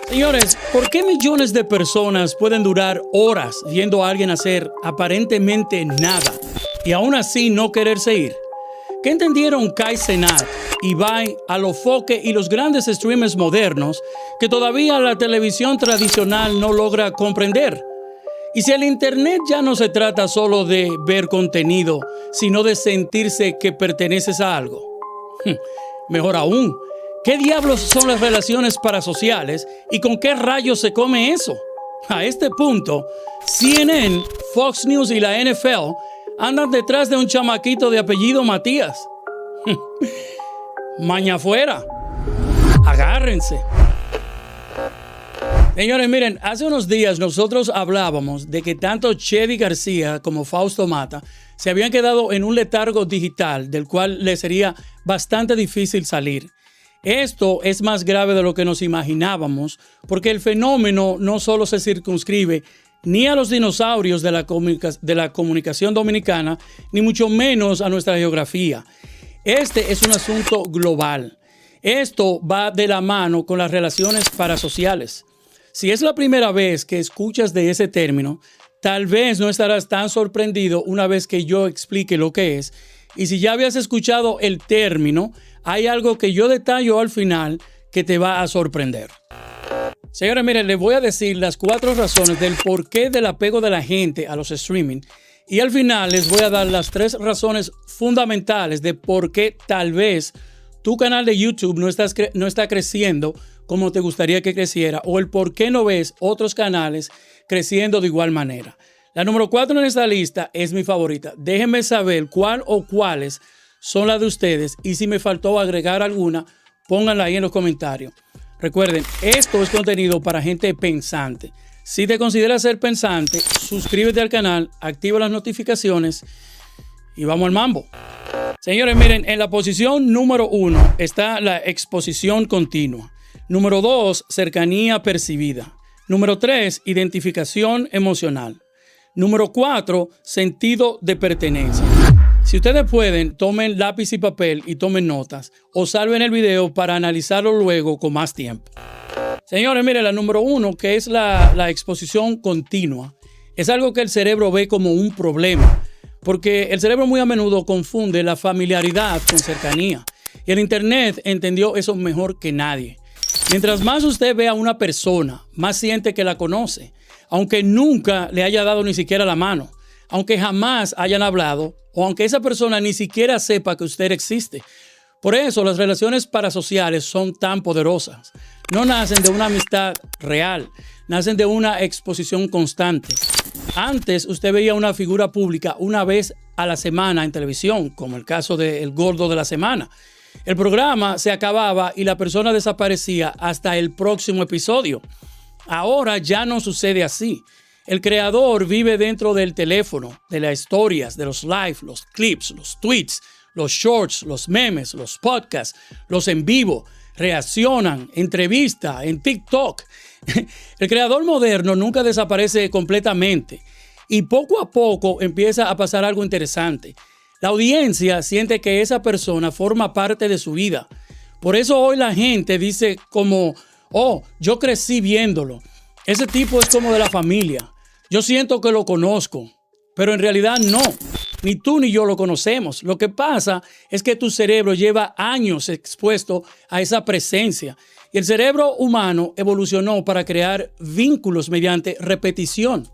Señores, ¿por qué millones de personas pueden durar horas viendo a alguien hacer aparentemente nada y aún así no quererse ir? ¿Qué entendieron Kai Cenat, Ibai, Alofoque y los grandes streamers modernos que todavía la televisión tradicional no logra comprender? Y si el internet ya no se trata solo de ver contenido, sino de sentirse que perteneces a algo. Mejor aún, ¿qué diablos son las relaciones parasociales y con qué rayos se come eso? A este punto, CNN, Fox News y la NFL andan detrás de un chamaquito de apellido Matías. Maña afuera. Agárrense. Señores, miren, hace unos días nosotros hablábamos de que tanto Chevy García como Fausto Mata se habían quedado en un letargo digital del cual les sería bastante difícil salir. Esto es más grave de lo que nos imaginábamos, porque el fenómeno no solo se circunscribe ni a los dinosaurios de la comunicación dominicana, ni mucho menos a nuestra geografía. Este es un asunto global. Esto va de la mano con las relaciones parasociales. Si es la primera vez que escuchas de ese término, tal vez no estarás tan sorprendido una vez que yo explique lo que es. Y si ya habías escuchado el término, hay algo que yo detallo al final que te va a sorprender. Señores, miren, les voy a decir las 4 razones del porqué del apego de la gente a los streaming. Y al final les voy a dar las 3 razones fundamentales de por qué tal vez tu canal de YouTube no está creciendo como te gustaría que creciera, o el por qué no ves otros canales creciendo de igual manera. La número 4 en esta lista es mi favorita. Déjenme saber cuál o cuáles son las de ustedes, y si me faltó agregar alguna, pónganla ahí en los comentarios. Recuerden, esto es contenido para gente pensante. Si te consideras ser pensante, suscríbete al canal, activa las notificaciones y vamos al mambo. Señores, miren, en la posición número 1 está la exposición continua. Número 2, cercanía percibida. Número 3, identificación emocional. Número 4, sentido de pertenencia. Si ustedes pueden, tomen lápiz y papel y tomen notas, o salven el video para analizarlo luego con más tiempo. Señores, miren, la número 1, que es la exposición continua, es algo que el cerebro ve como un problema, porque el cerebro muy a menudo confunde la familiaridad con cercanía, y el internet entendió eso mejor que nadie. Mientras más usted ve a una persona, más siente que la conoce, aunque nunca le haya dado ni siquiera la mano, aunque jamás hayan hablado, o aunque esa persona ni siquiera sepa que usted existe. Por eso las relaciones parasociales son tan poderosas. No nacen de una amistad real, nacen de una exposición constante. Antes usted veía una figura pública una vez a la semana en televisión, como el caso de El Gordo de la Semana. El programa se acababa y la persona desaparecía hasta el próximo episodio. Ahora ya no sucede así. El creador vive dentro del teléfono, de las historias, de los live, los clips, los tweets, los shorts, los memes, los podcasts, los en vivo, reaccionan, entrevista en TikTok. El creador moderno nunca desaparece completamente y poco a poco empieza a pasar algo interesante. La audiencia siente que esa persona forma parte de su vida. Por eso hoy la gente dice como, oh, yo crecí viéndolo. Ese tipo es como de la familia. Yo siento que lo conozco, pero en realidad no. Ni tú ni yo lo conocemos. Lo que pasa es que tu cerebro lleva años expuesto a esa presencia. Y el cerebro humano evolucionó para crear vínculos mediante repetición.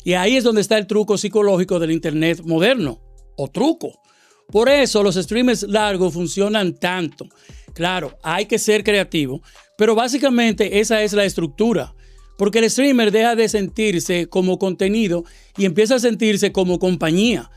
Y ahí es donde está el truco psicológico del internet moderno. O truco. Por eso los streamers largos funcionan tanto. Claro, hay que ser creativo, pero básicamente esa es la estructura. Porque el streamer deja de sentirse como contenido y empieza a sentirse como compañía.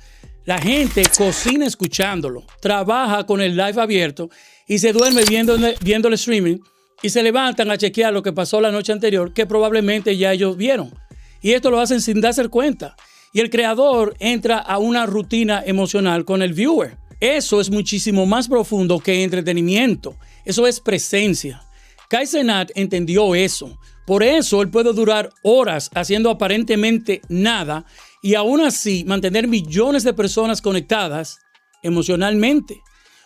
La gente cocina escuchándolo, trabaja con el live abierto y se duerme viendo el streaming y se levantan a chequear lo que pasó la noche anterior, que probablemente ya ellos vieron. Y esto lo hacen sin darse cuenta. Y el creador entra a una rutina emocional con el viewer. Eso es muchísimo más profundo que entretenimiento. Eso es presencia. Kai Cenat entendió eso. Por eso él puede durar horas haciendo aparentemente nada y aún así mantener millones de personas conectadas emocionalmente.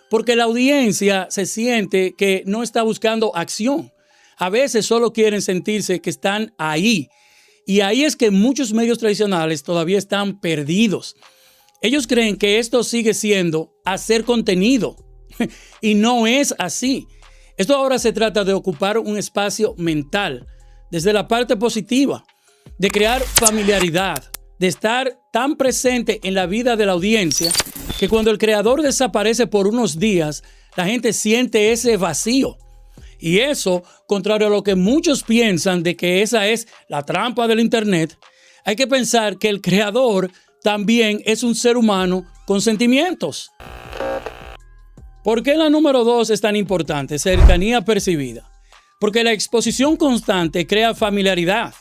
Porque la audiencia se siente que no está buscando acción. a veces solo quieren sentirse que están ahí. Y ahí es que muchos medios tradicionales todavía están perdidos. Ellos creen que esto sigue siendo hacer contenido y no es así. Esto ahora se trata de ocupar un espacio mental desde la parte positiva, de crear familiaridad, de estar tan presente en la vida de la audiencia que cuando el creador desaparece por unos días, la gente siente ese vacío. Y eso, contrario a lo que muchos piensan de que esa es la trampa del Internet, hay que pensar que el creador también es un ser humano con sentimientos. ¿Por qué la número 2 es tan importante? Cercanía percibida. Porque la exposición constante crea familiaridad,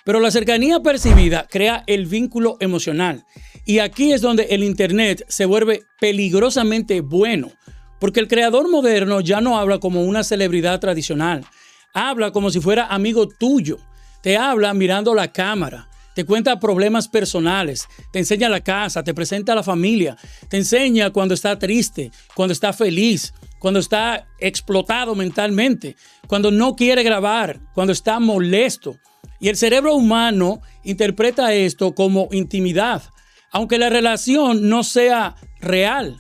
pero la cercanía percibida crea el vínculo emocional. Y aquí es donde el Internet se vuelve peligrosamente bueno, porque el creador moderno ya no habla como una celebridad tradicional, habla como si fuera amigo tuyo, te habla mirando la cámara, te cuenta problemas personales, te enseña la casa, te presenta a la familia, te enseña cuando está triste, cuando está feliz, cuando está explotado mentalmente, cuando no quiere grabar, cuando está molesto. Y el cerebro humano interpreta esto como intimidad, aunque la relación no sea real,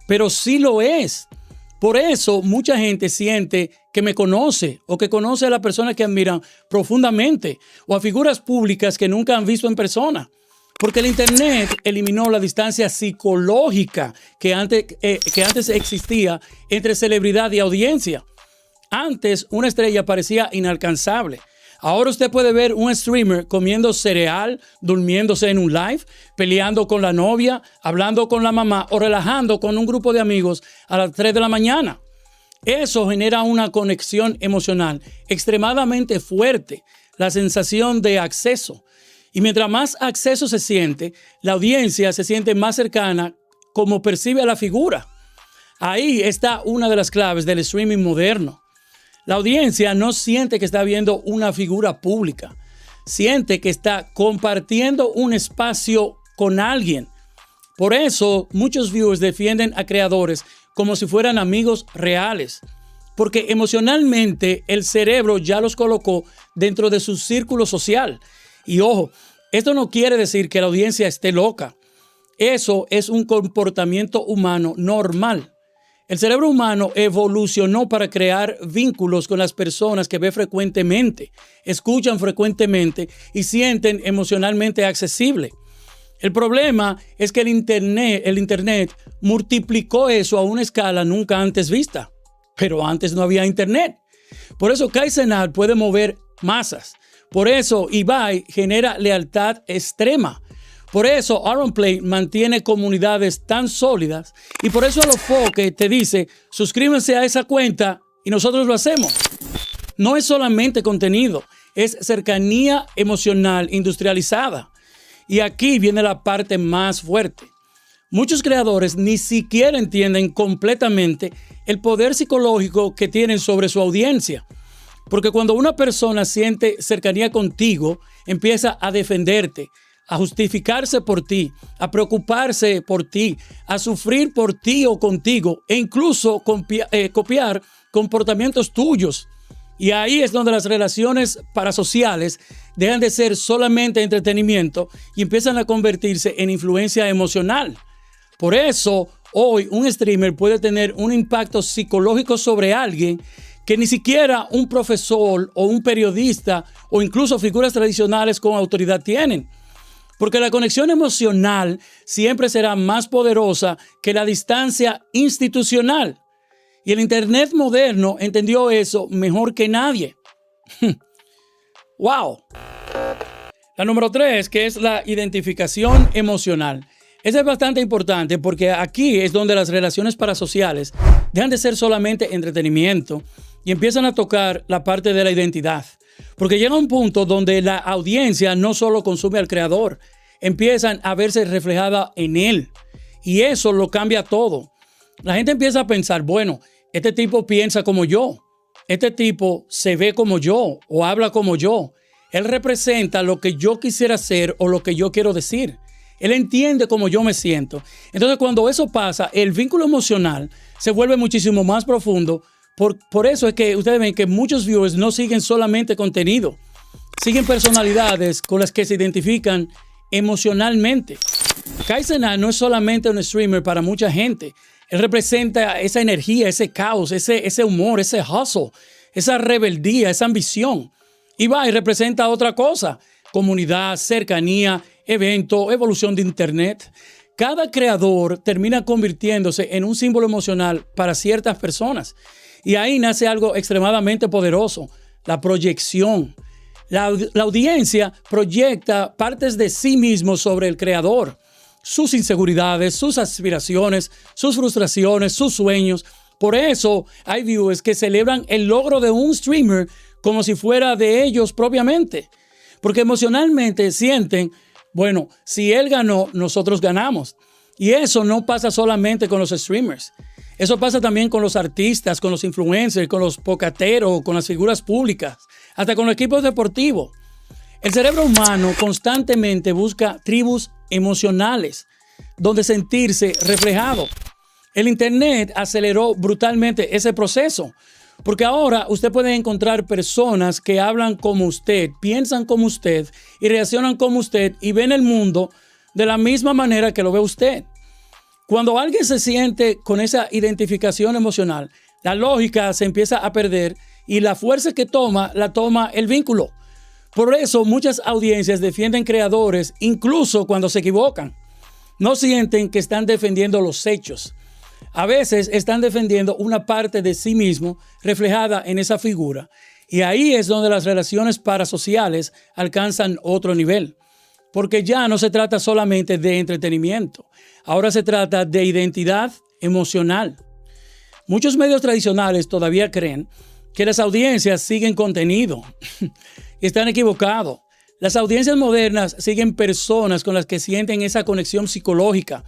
pero sí lo es. Por eso mucha gente siente que me conoce o que conoce a la persona que admiran profundamente o a figuras públicas que nunca han visto en persona. Porque el Internet eliminó la distancia psicológica que antes existía entre celebridad y audiencia. Antes una estrella parecía inalcanzable. Ahora usted puede ver un streamer comiendo cereal, durmiéndose en un live, peleando con la novia, hablando con la mamá o relajando con un grupo de amigos a las 3 de la mañana. Eso genera una conexión emocional extremadamente fuerte, la sensación de acceso. Y mientras más acceso se siente, la audiencia se siente más cercana como percibe a la figura. Ahí está una de las claves del streaming moderno. La audiencia no siente que está viendo una figura pública, siente que está compartiendo un espacio con alguien. Por eso muchos viewers defienden a creadores como si fueran amigos reales, porque emocionalmente el cerebro ya los colocó dentro de su círculo social. Y ojo, esto no quiere decir que la audiencia esté loca. Eso es un comportamiento humano normal. El cerebro humano evolucionó para crear vínculos con las personas que ve frecuentemente, escuchan frecuentemente y sienten emocionalmente accesible. El problema es que el Internet multiplicó eso a una escala nunca antes vista. Pero antes no había Internet. Por eso Kai Cenat puede mover masas. Por eso Ibai genera lealtad extrema. Por eso Auronplay mantiene comunidades tan sólidas y por eso Alofoque te dice, suscríbanse a esa cuenta y nosotros lo hacemos. No es solamente contenido, es cercanía emocional industrializada. Y aquí viene la parte más fuerte. Muchos creadores ni siquiera entienden completamente el poder psicológico que tienen sobre su audiencia. Porque cuando una persona siente cercanía contigo, empieza a defenderte, a justificarse por ti, a preocuparse por ti, a sufrir por ti o contigo e incluso copiar comportamientos tuyos. Y ahí es donde las relaciones parasociales dejan de ser solamente entretenimiento y empiezan a convertirse en influencia emocional. Por eso, hoy un streamer puede tener un impacto psicológico sobre alguien que ni siquiera un profesor o un periodista o incluso figuras tradicionales con autoridad tienen. Porque la conexión emocional siempre será más poderosa que la distancia institucional. Y el Internet moderno entendió eso mejor que nadie. ¡Wow! La número 3, que es la identificación emocional. Esa es bastante importante porque aquí es donde las relaciones parasociales dejan de ser solamente entretenimiento y empiezan a tocar la parte de la identidad. Porque llega un punto donde la audiencia no solo consume al creador, empiezan a verse reflejada en él. Y eso lo cambia todo. La gente empieza a pensar, bueno, este tipo piensa como yo, este tipo se ve como yo o habla como yo. Él representa lo que yo quisiera hacer o lo que yo quiero decir. Él entiende cómo yo me siento. Entonces, cuando eso pasa, el vínculo emocional se vuelve muchísimo más profundo Por eso es que ustedes ven que muchos viewers no siguen solamente contenido, siguen personalidades con las que se identifican emocionalmente. Kai Cenat no es solamente un streamer para mucha gente. Él representa esa energía, ese caos, ese humor, ese hustle, esa rebeldía, esa ambición. Y va y representa otra cosa: comunidad, cercanía, evento, evolución de Internet. Cada creador termina convirtiéndose en un símbolo emocional para ciertas personas. Y ahí nace algo extremadamente poderoso: la proyección. La audiencia proyecta partes de sí mismo sobre el creador, sus inseguridades, sus aspiraciones, sus frustraciones, sus sueños. Por eso hay viewers que celebran el logro de un streamer como si fuera de ellos propiamente, porque emocionalmente sienten, bueno, si él ganó, nosotros ganamos. Y eso no pasa solamente con los streamers. Eso pasa también con los artistas, con los influencers, con los pocateros, con las figuras públicas, hasta con los equipos deportivos. El cerebro humano constantemente busca tribus emocionales donde sentirse reflejado. El Internet aceleró brutalmente ese proceso, porque ahora usted puede encontrar personas que hablan como usted, piensan como usted y reaccionan como usted y ven el mundo de la misma manera que lo ve usted. Cuando alguien se siente con esa identificación emocional, la lógica se empieza a perder y la fuerza que toma, la toma el vínculo. Por eso muchas audiencias defienden creadores incluso cuando se equivocan. No sienten que están defendiendo los hechos. A veces están defendiendo una parte de sí mismo reflejada en esa figura. Y ahí es donde las relaciones parasociales alcanzan otro nivel. Porque ya no se trata solamente de entretenimiento. Ahora se trata de identidad emocional. Muchos medios tradicionales todavía creen que las audiencias siguen contenido. Y están equivocados. Las audiencias modernas siguen personas con las que sienten esa conexión psicológica.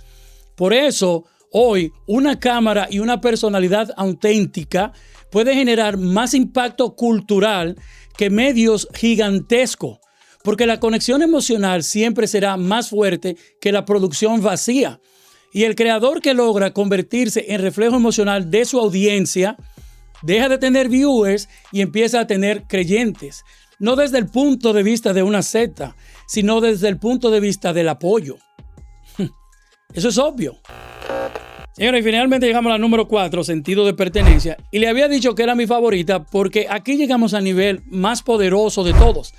Por eso, hoy, una cámara y una personalidad auténtica puede generar más impacto cultural que medios gigantescos, porque la conexión emocional siempre será más fuerte que la producción vacía. Y el creador que logra convertirse en reflejo emocional de su audiencia deja de tener viewers y empieza a tener creyentes. No desde el punto de vista de una secta, sino desde el punto de vista del apoyo. Eso es obvio. Señores, y finalmente llegamos a la número 4, sentido de pertenencia. Y le había dicho que era mi favorita porque aquí llegamos al nivel más poderoso de todos.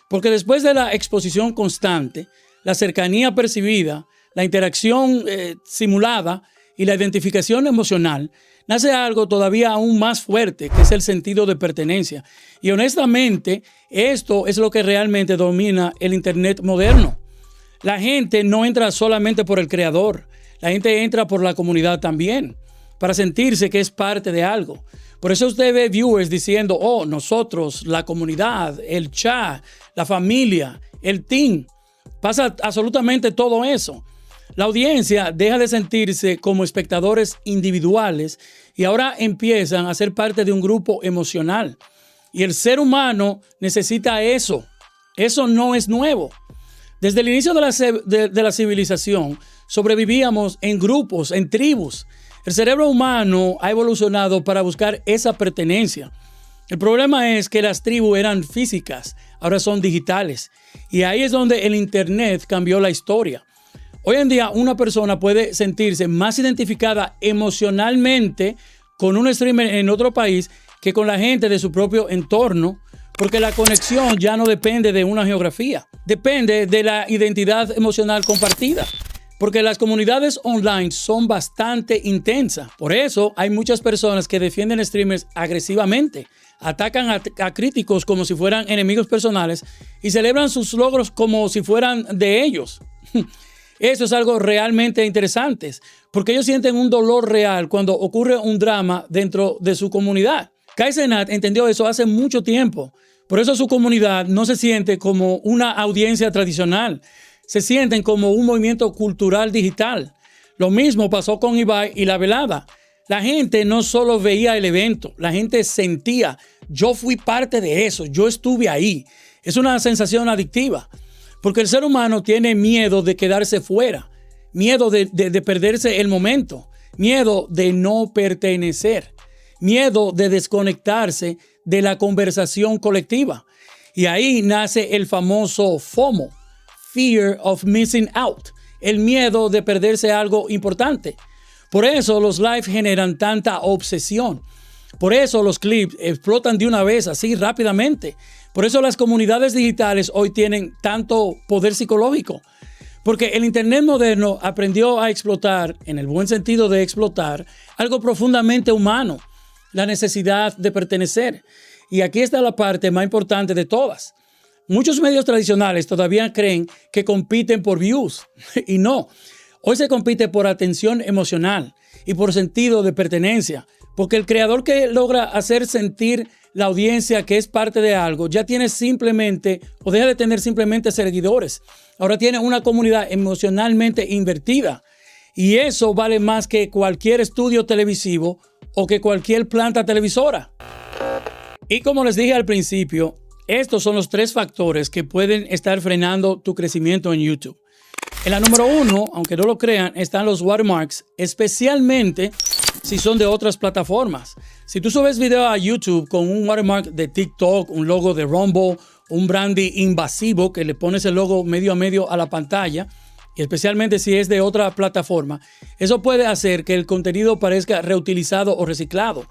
Porque después de la exposición constante, la cercanía percibida, la interacción simulada y la identificación emocional, nace algo todavía aún más fuerte, que es el sentido de pertenencia. Y honestamente, esto es lo que realmente domina el Internet moderno. La gente no entra solamente por el creador, la gente entra por la comunidad también, para sentirse que es parte de algo. Por eso usted ve viewers diciendo, oh, nosotros, la comunidad, el chat, la familia, el team. Pasa absolutamente todo eso. La audiencia deja de sentirse como espectadores individuales y ahora empiezan a ser parte de un grupo emocional. Y el ser humano necesita eso. Eso no es nuevo. Desde el inicio de la civilización sobrevivíamos en grupos, en tribus. El cerebro humano ha evolucionado para buscar esa pertenencia. El problema es que las tribus eran físicas, ahora son digitales. Y ahí es donde el Internet cambió la historia. Hoy en día una persona puede sentirse más identificada emocionalmente con un streamer en otro país que con la gente de su propio entorno, porque la conexión ya no depende de una geografía, depende de la identidad emocional compartida. Porque las comunidades online son bastante intensas. Por eso hay muchas personas que defienden streamers agresivamente, atacan a críticos como si fueran enemigos personales y celebran sus logros como si fueran de ellos. Eso es algo realmente interesante, porque ellos sienten un dolor real cuando ocurre un drama dentro de su comunidad. Kai Cenat entendió eso hace mucho tiempo. Por eso su comunidad no se siente como una audiencia tradicional. Se sienten como un movimiento cultural digital. Lo mismo pasó con Ibai y La Velada. La gente no solo veía el evento, la gente sentía, yo fui parte de eso, yo estuve ahí. Es una sensación adictiva, porque el ser humano tiene miedo de quedarse fuera, miedo de perderse el momento, miedo de no pertenecer. miedo de desconectarse de la conversación colectiva. Y ahí nace el famoso FOMO, Fear of Missing Out, el miedo de perderse algo importante. Por eso los live generan tanta obsesión. Por eso los clips explotan de una vez, así rápidamente. Por eso las comunidades digitales hoy tienen tanto poder psicológico. Porque el Internet moderno aprendió a explotar, en el buen sentido de explotar, algo profundamente humano, la necesidad de pertenecer. Y aquí está la parte más importante de todas. Muchos medios tradicionales todavía creen que compiten por views. Y no. Hoy se compite por atención emocional y por sentido de pertenencia. Porque el creador que logra hacer sentir la audiencia que es parte de algo ya tiene simplemente, o deja de tener simplemente seguidores. Ahora tiene una comunidad emocionalmente invertida. Y eso vale más que cualquier estudio televisivo o que cualquier planta televisora. Y como les dije al principio, estos son los 3 factores que pueden estar frenando tu crecimiento en YouTube. En la número 1, aunque no lo crean, están los watermarks, especialmente si son de otras plataformas. Si tú subes video a YouTube con un watermark de TikTok, un logo de Rumble, un branding invasivo que le pones el logo medio a medio a la pantalla, y especialmente si es de otra plataforma, eso puede hacer que el contenido parezca reutilizado o reciclado.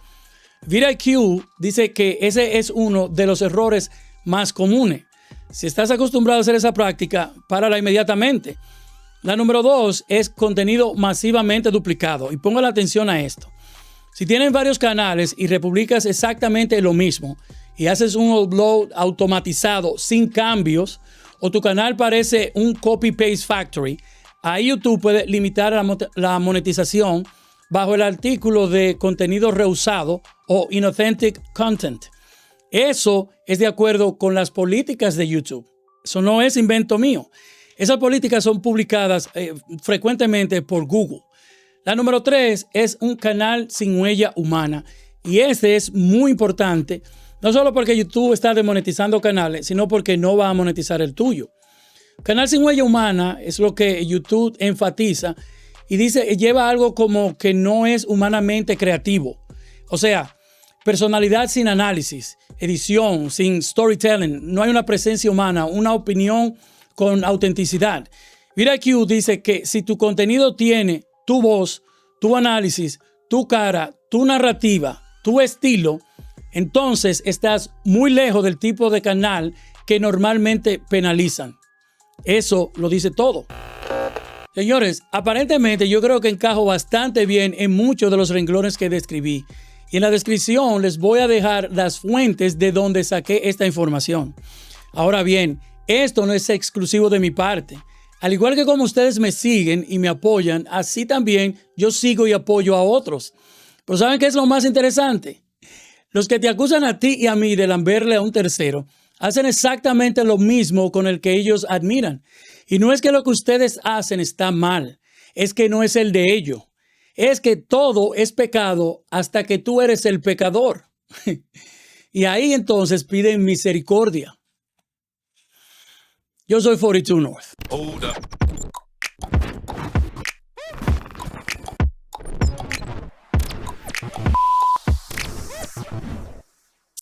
VidIQ dice que ese es uno de los errores más comunes. Si estás acostumbrado a hacer esa práctica, párala inmediatamente. La número 2 es contenido masivamente duplicado. Y ponga la atención a esto. Si tienes varios canales y republicas exactamente lo mismo y haces un upload automatizado sin cambios, o tu canal parece un copy-paste factory, ahí YouTube puede limitar la monetización bajo el artículo de contenido reusado o inauthentic content. Eso es de acuerdo con las políticas de YouTube. Eso no es invento mío. Esas políticas son publicadas frecuentemente por Google. La número 3 es un canal sin huella humana. Y este es muy importante, no solo porque YouTube está demonetizando canales, sino porque no va a monetizar el tuyo. Canal sin huella humana es lo que YouTube enfatiza y dice, lleva algo como que no es humanamente creativo. O sea, personalidad sin análisis, edición, sin storytelling, no hay una presencia humana, una opinión con autenticidad. VidIQ dice que si tu contenido tiene tu voz, tu análisis, tu cara, tu narrativa, tu estilo, entonces estás muy lejos del tipo de canal que normalmente penalizan. Eso lo dice todo. Señores, aparentemente yo creo que encajo bastante bien en muchos de los renglones que describí. Y en la descripción les voy a dejar las fuentes de donde saqué esta información. Ahora bien, esto no es exclusivo de mi parte. Al igual que como ustedes me siguen y me apoyan, así también yo sigo y apoyo a otros. Pero ¿saben qué es lo más interesante? Los que te acusan a ti y a mí de lamberle a un tercero hacen exactamente lo mismo con el que ellos admiran. Y no es que lo que ustedes hacen está mal, es que no es el de ellos. Es que todo es pecado hasta que tú eres el pecador. Y ahí entonces piden misericordia. Yo soy 42 North. Hold up.